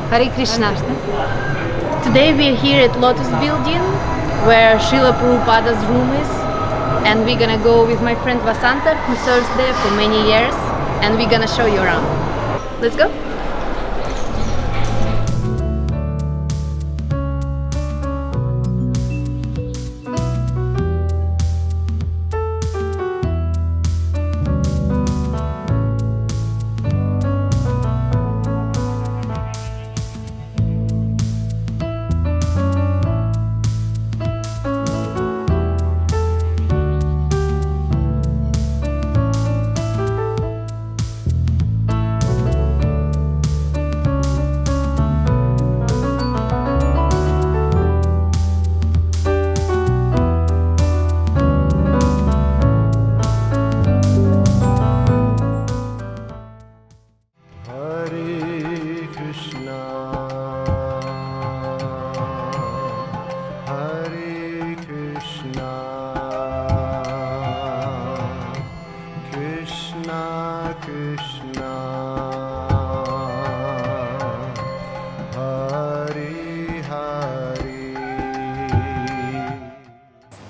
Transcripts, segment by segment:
Hare Krishna. Today we are here at Lotus Building, where Srila Prabhupada's room is, and we're gonna go with my friend Vasanta, who serves there for many years, and we're gonna show you around. Let's go.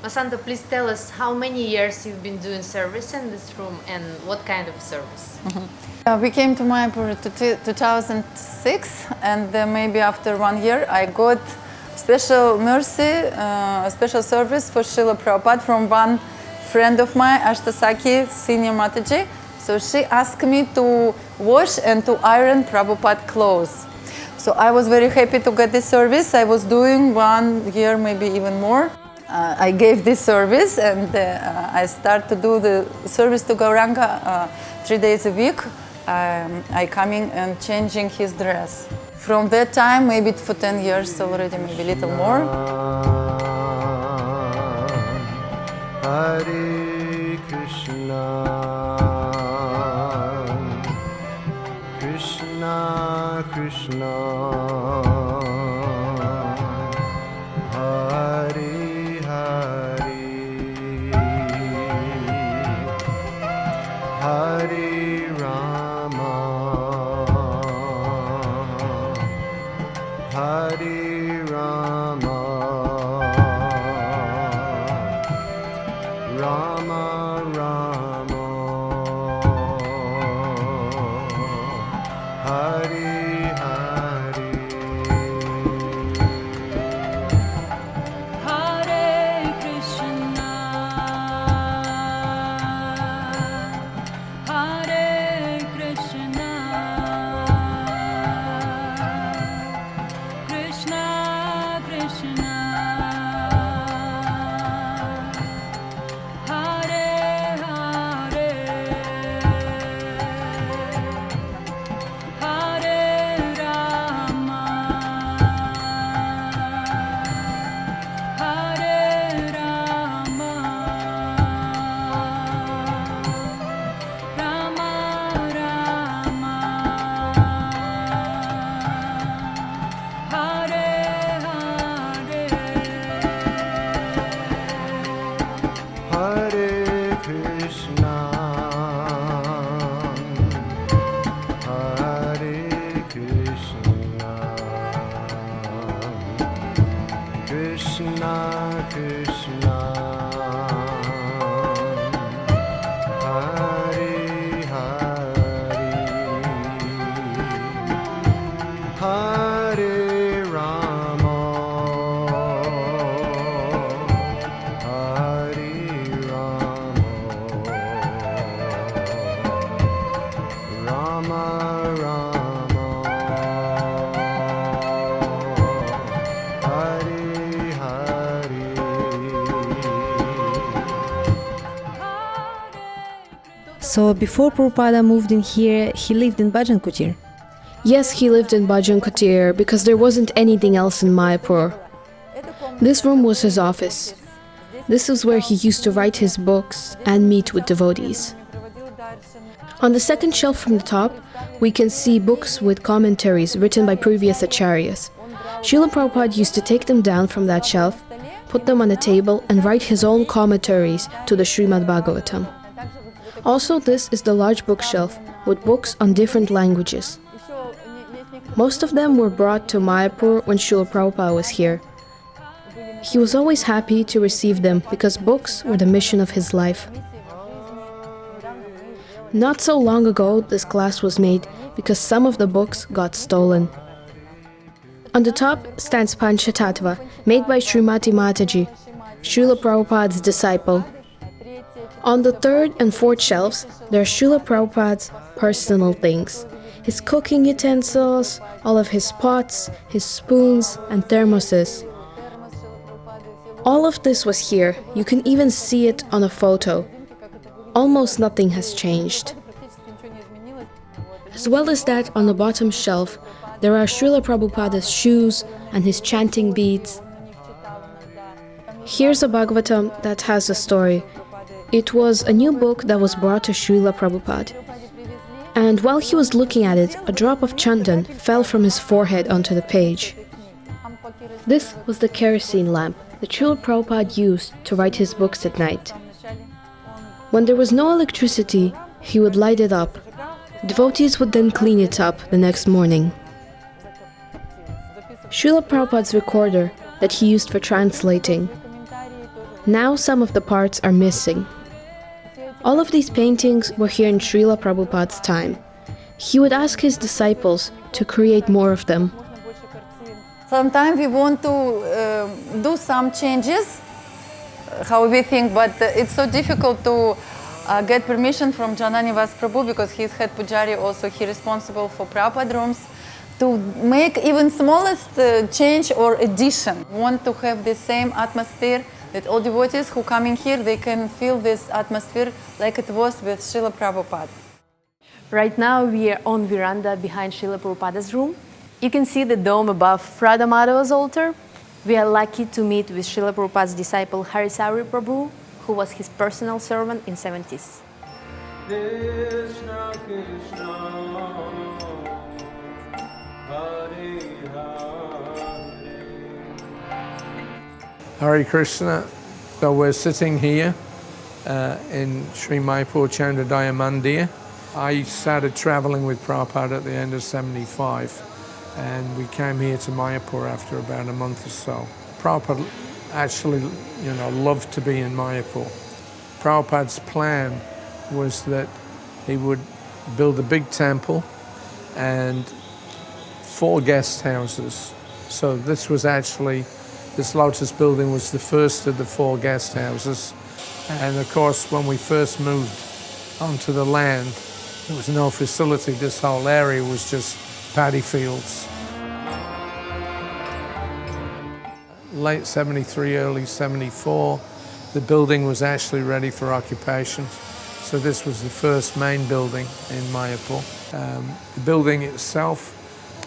Vasanta, please tell us how many years you've been doing service in this room and what kind of service? We came to Mayapur in 2006, and maybe after 1 year I got special mercy, special service for Srila Prabhupada from one friend of mine, Ashtasaki, Senior Mataji. So she asked me to wash and to iron Prabhupada clothes. So I was very happy to get this service. I was doing 1 year, maybe even more. I gave this service, and I start to do the service to Gauranga 3 days a week. I coming and changing his dress. From that time, maybe for 10 years already, maybe a little more. Hare Krishna, Krishna Krishna, Hare Hare Rama, Hare Rama, Rama Rama, Hare Hare. Hare Krishna, Hare Krishna, Krishna Krishna, Hare Hare, Hare Rama, Hare Rama, Rama Rama, Hare Hare. Hare Krishna, Hare Krishna, Krishna Krishna, Hare Hare, Hare Rama, Hare Rama, Rama Rama, Hare Hare. So before Prabhupada moved in here, he lived in Bhajan Kutir. Yes, he lived in Bhajan Kutir because there wasn't anything else in Mayapur. This room was his office. This is where he used to write his books and meet with devotees. On the second shelf from the top, we can see books with commentaries written by previous acharyas. Srila Prabhupada used to take them down from that shelf, put them on a table and write his own commentaries to the Srimad Bhagavatam. Also, this is the large bookshelf with books on different languages. Most of them were brought to Mayapur when Srila Prabhupada was here. He was always happy to receive them because books were the mission of his life. Not so long ago, this glass was made because some of the books got stolen. On the top stands Panchatattva, made by Srimati Mataji, Srila Prabhupada's disciple. On the third and fourth shelves, there are Srila Prabhupada's personal things. His cooking utensils, all of his pots, his spoons and thermoses. All of this was here. You can even see it on a photo. Almost nothing has changed. As well as that, on the bottom shelf, there are Srila Prabhupada's shoes and his chanting beads. Here's a Bhagavatam that has a story. It was a new book that was brought to Srila Prabhupada. And while he was looking at it, a drop of chandan fell from his forehead onto the page. This was the kerosene lamp that Srila Prabhupada used to write his books at night. When there was no electricity, he would light it up. Devotees would then clean it up the next morning. Srila Prabhupada's recorder that he used for translating. Now some of the parts are missing. All of these paintings were here in Srila Prabhupada's time. He would ask his disciples to create more of them. Sometimes we want to do some changes, how we think, but it's so difficult to get permission from Janani Vas Prabhu because he's head pujari, also he's responsible for Prabhupada rooms, to make even smallest change or addition. We want to have the same atmosphere that all devotees who come in here, they can feel this atmosphere like it was with Srila Prabhupada. Right now we are on veranda behind Srila Prabhupada's room. You can see the dome above Radha Madhava's altar. We are lucky to meet with Srila Prabhupada's disciple HARE Prabhu, who was his personal servant in 70s. Krishna Krishna Hare Hare Krishna. So we're sitting here in Sri Mayapur Chandrodaya Mandir. I started traveling with Prabhupada at the end of 75 and we came here to Mayapur after about a month or so. Prabhupada actually, loved to be in Mayapur. Prabhupada's plan was that he would build a big temple and 4 guest houses. So this Lotus building was the first of the 4 guest houses. And of course, when we first moved onto the land, there was no facility. This whole area was just paddy fields. Late 73, early 74, the building was actually ready for occupation. So this was the first main building in Mayapur. The building itself,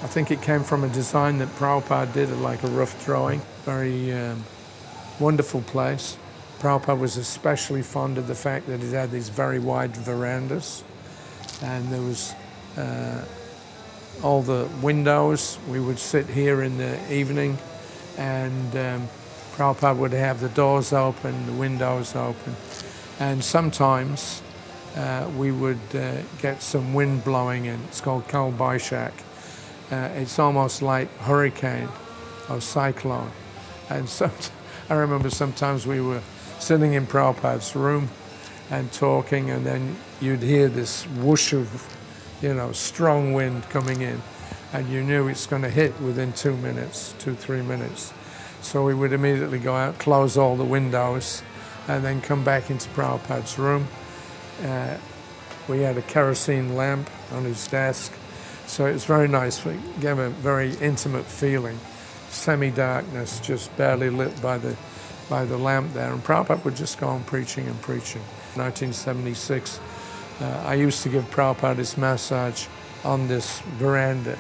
I think it came from a design that Prabhupada did, like a rough drawing. Very wonderful place. Prabhupada was especially fond of the fact that it had these very wide verandas. And there was all the windows. We would sit here in the evening and Prabhupada would have the doors open, the windows open. And sometimes we would get some wind blowing in. It's called Kal Baishak. It's almost like hurricane or cyclone. And I remember sometimes we were sitting in Prabhupada's room and talking, and then you'd hear this whoosh of, strong wind coming in, and you knew it's going to hit within 2 minutes, 2-3 minutes. So we would immediately go out, close all the windows, and then come back into Prabhupada's room. We had a kerosene lamp on his desk, so it was very nice. We gave a very intimate feeling. Semi-darkness, just barely lit by the lamp there, and Prabhupada would just go on preaching and preaching. 1976, I used to give Prabhupada his massage on this veranda.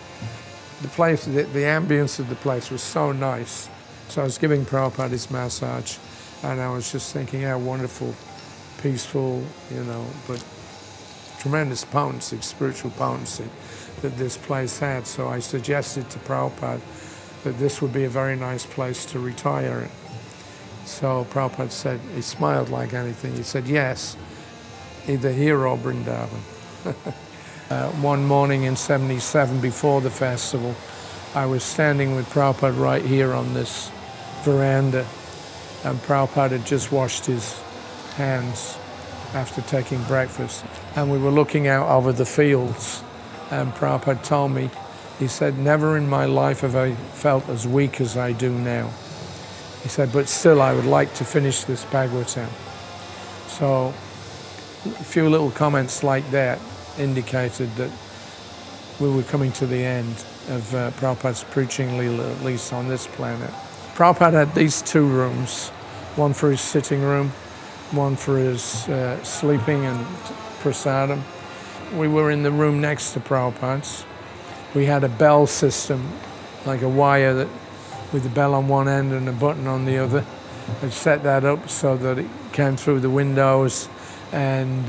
The place, the ambience of the place was so nice. So I was giving Prabhupada his massage, and I was just thinking how wonderful, peaceful, but tremendous potency, spiritual potency that this place had. So I suggested to Prabhupada that this would be a very nice place to retire in. So Prabhupada said, he smiled like anything. He said, yes, either here or Vrindavan. One morning in '77, before the festival, I was standing with Prabhupada right here on this veranda, and Prabhupada had just washed his hands after taking breakfast. And we were looking out over the fields, and Prabhupada told me, he said, never in my life have I felt as weak as I do now. He said, but still I would like to finish this Bhagavatam. So a few little comments like that indicated that we were coming to the end of Prabhupada's preaching leela, at least on this planet. Prabhupada had these two rooms, one for his sitting room, one for his sleeping and prasadam. We were in the room next to Prabhupada's. We had a bell system, like a wire that, with the bell on one end and a button on the other. I set that up so that it came through the windows, and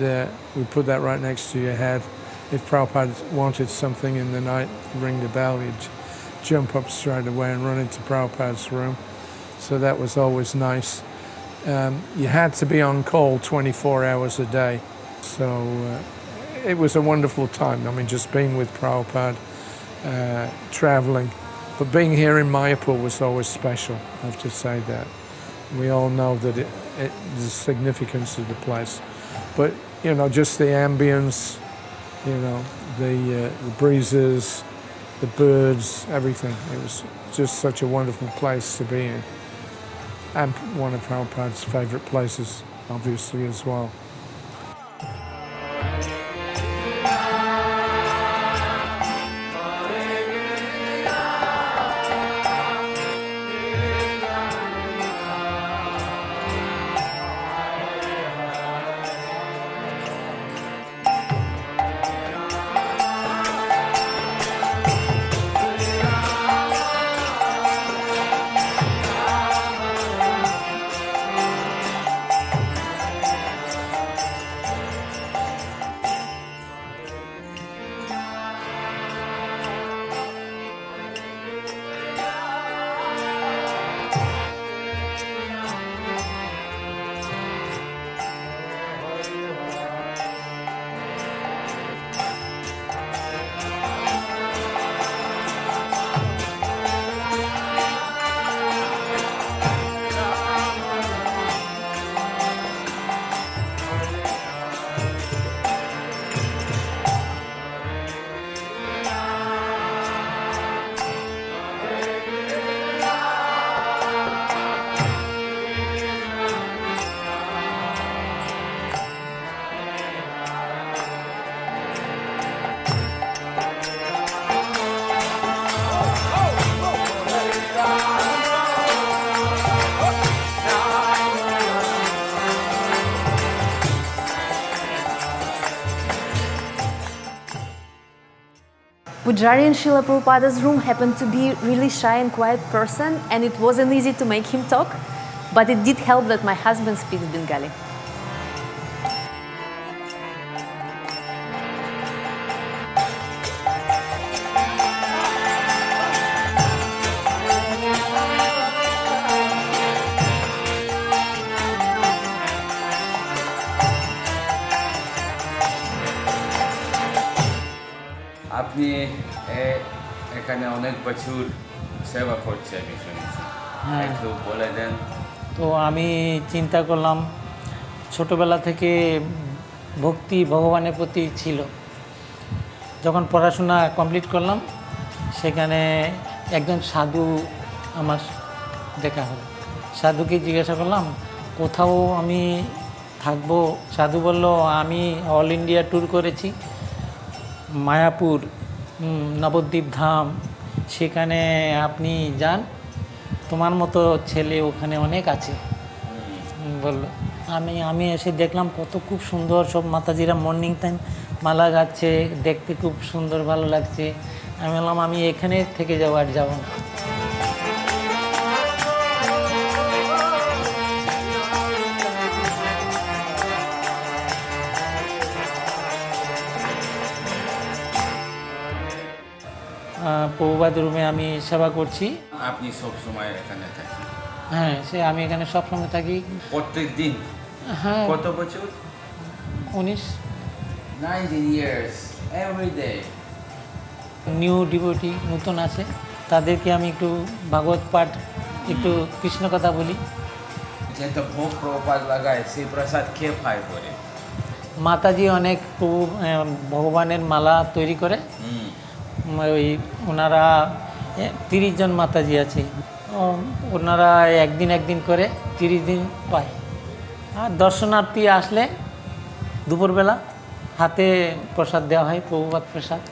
we put that right next to your head. If Prabhupada wanted something in the night, ring the bell, you'd jump up straight away and run into Prabhupada's room. So that was always nice. You had to be on call 24 hours a day. So it was a wonderful time. I mean, just being with Prabhupada, traveling. But being here in Mayapur was always special, I have to say that. We all know that the significance of the place. But, you know, just the ambience, you know, the breezes, the birds, everything. It was just such a wonderful place to be in. And one of Prabhupada's favorite places, obviously, as well. Pujari in Srila Prabhupada's room happened to be really shy and quiet person, and it wasn't easy to make him talk, but it did help that my husband speaks Bengali. আপনি এখানে অনেক বছর সেবা করছে আমি শুনেছি, একটু বলে দেন। তো আমি চিন্তা করলাম, ছোটবেলা থেকে ভক্তি ভগবানের প্রতি ছিল। যখন পড়াশোনা কমপ্লিট করলাম, সেখানে একজন সাধু আমার দেখা হলো। সাধুকে জিজ্ঞাসা করলাম কোথাও আমি থাকবো। সাধু বলল আমি অল ইন্ডিয়া ট্যুর করেছি, মায়াপুর, নবদ্বীপ ধাম, সেখানে আপনি যান, তোমার মতো ছেলে ওখানে অনেক আছে বললো। আমি এসে দেখলাম কত খুব সুন্দর সব মাতাজিরা মর্নিং টাইম মালা গাচ্ছে, দেখতে খুব সুন্দর ভালো লাগছে। আমি বললাম আমি এখানে থেকে যাবো, আর যাবো না। প্রভুপাদ রুমে আমি সেবা করছি। আপনি সব সময় এখানে থাকেন? হ্যাঁ, আমি এখানে সবসময় থাকি। প্রত্যেক দিন? হ্যাঁ। কত বছর? 19। 19 years, every day. New devotee নতুন আছে তাদেরকে আমি একটু ভাগবত পাঠ একটু কৃষ্ণ কথা বলি যেটা ভোগ প্রভুপাদ লাগায় সেই প্রসাদ খেয়ে খায় করে মাতাজি অনেক ভগবানের মালা তৈরি করে ওই ওনারা 30 জন মাতাজি আছে ওনারা একদিন করে 30 দিন পায় আর দর্শনার্থী আসলে দুপুরবেলা হাতে প্রসাদ দেওয়া হয় প্রভুপাদ প্রসাদ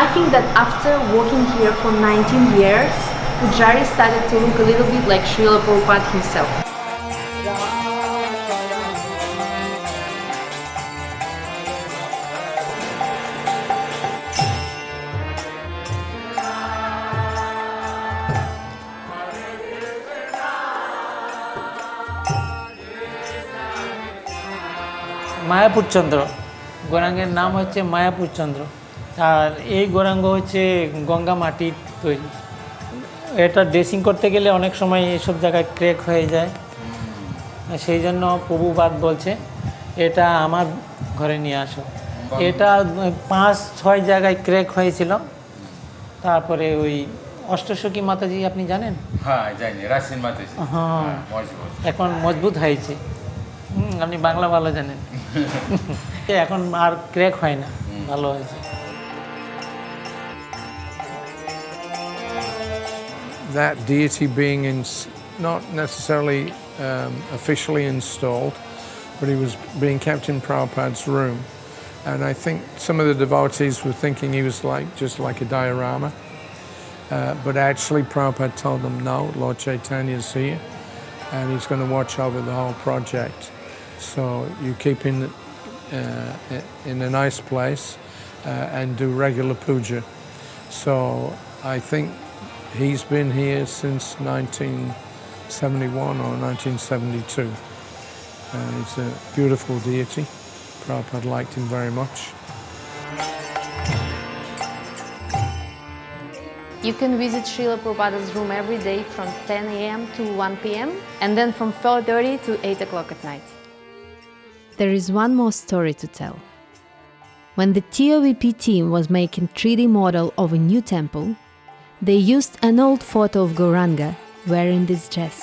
I think that after working here for 19 years, Pujari started to look a little bit like Srila Prabhupada himself. Mayapur চন্দ্র গৌরাঙ্গের নাম হচ্ছে মায়াপুর চন্দ্র আর এই গৌরাঙ্গ হচ্ছে গঙ্গা মাটির তৈরি এটা ড্রেসিং করতে গেলে অনেক সময় এসব জায়গায় ক্র্যাক হয়ে যায় সেই জন্য প্রভুপাদ বলছে এটা আমার ঘরে নিয়ে আসো এটা 5-6 জায়গায় ক্র্যাক হয়েছিল তারপরে ওই অষ্টসখী মাতাজি আপনি জানেন হ্যাঁ জানি রাসিন মাতাজি হ্যাঁ মজবুত এখন মজবুত হয়েছে আপনি বাংলা ভালো জানেন এখন আর ক্র্যাক হয় না ভালো হয়েছে That deity being not necessarily officially installed, but he was being kept in Prabhupada's room. And I think some of the devotees were thinking he was just like a diorama. But actually Prabhupada told them, no, Lord Chaitanya is here and he's going to watch over the whole project. So you keep in a nice place and do regular puja. So I think he's been here since 1971 or 1972. He's a beautiful deity. Prabhupada liked him very much. You can visit Srila Prabhupada's room every day from 10 a.m. to 1 p.m. and then from 4:30 to 8 o'clock at night. There is one more story to tell. When the TOVP team was making 3D model of a new temple, they used an old photo of Gauranga wearing this dress.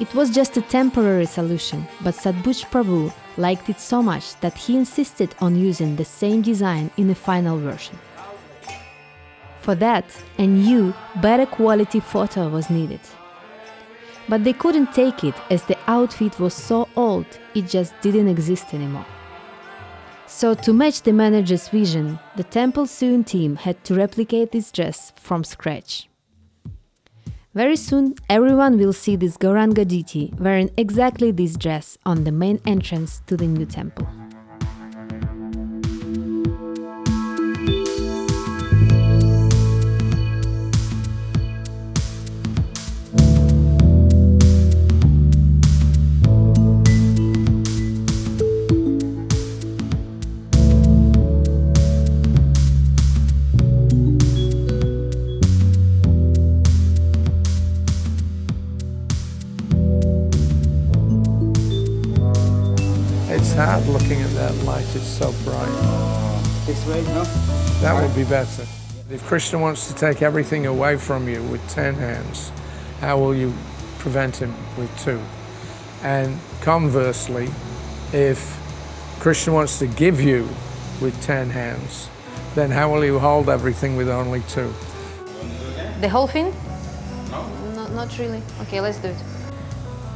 It was just a temporary solution, but Sadbhuj Prabhu liked it so much that he insisted on using the same design in the final version. For that, a new, better quality photo was needed. But they couldn't take it as the outfit was so old, it just didn't exist anymore. So to match the manager's vision, the temple soon team had to replicate this dress from scratch. Very soon, everyone will see this Gauranga deity wearing exactly this dress on the main entrance to the new temple. It's hard looking at that light, it's so bright. This way, no? That would be better. If Krishna wants to take everything away from you with 10 hands, how will you prevent him with 2? And conversely, if Krishna wants to give you with 10 hands, then how will you hold everything with only 2? The whole thing? No, not really. Okay, let's do it.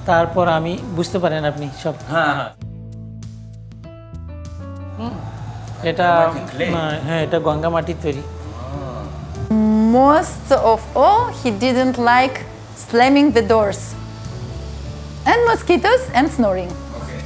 তারপর আমি বুঝতে পারেন আপনি সব হ্যাঁ হ্যাঁ এটা হ্যাঁ এটা গঙ্গা মাটির তৈরি Most of all, he didn't like slamming the doors and mosquitoes and snoring. Okay.